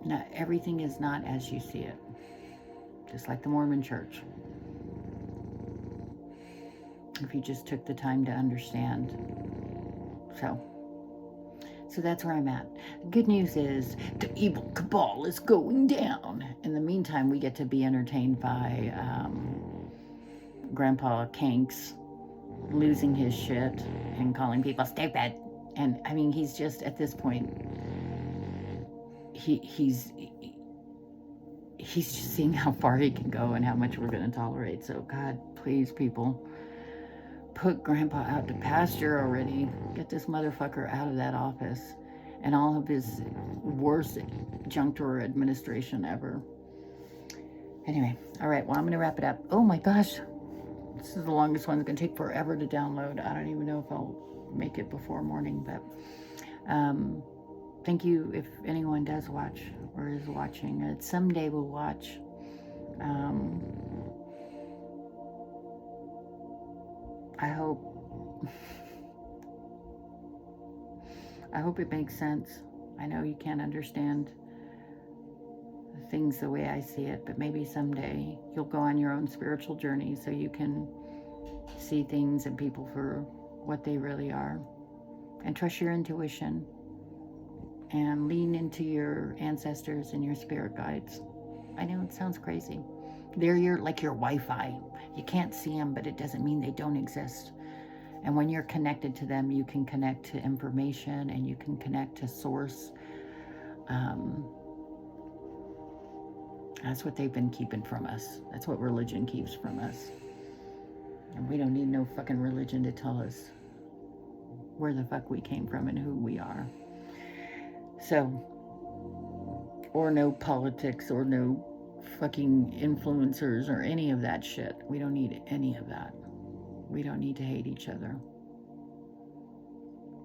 not everything is not as you see it. Just like the Mormon church. If you just took the time to understand. So that's where I'm at. Good news is the evil cabal is going down. In the meantime, we get to be entertained by Grandpa Kanks losing his shit and calling people stupid. And I mean, he's just, at this point, he's just seeing how far he can go and how much we're going to tolerate. So God, please, people, put Grandpa out to pasture already. Get this motherfucker out of that office and all of his worst junctor administration ever. Anyway, all right, well, I'm going to wrap it up. Oh my gosh, this is the longest one. It's going to take forever to download. I don't even know if I'll make it before morning, but thank thank you if anyone does watch or is watching. Someday we'll watch. I hope it makes sense. I know you can't understand things the way I see it, but maybe someday you'll go on your own spiritual journey so you can see things and people for what they really are. And trust your intuition and lean into your ancestors and your spirit guides. I know it sounds crazy. They're like your Wi-Fi. You can't see them, but it doesn't mean they don't exist. And when you're connected to them, you can connect to information and you can connect to source. That's what they've been keeping from us. That's what religion keeps from us. And we don't need no fucking religion to tell us where the fuck we came from and who we are. So, or no politics or no fucking influencers or any of that shit. We don't need any of that. We don't need to hate each other.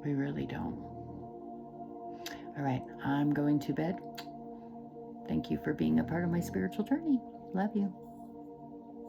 We really don't. All right, I'm going to bed. Thank you for being a part of my spiritual journey. Love you.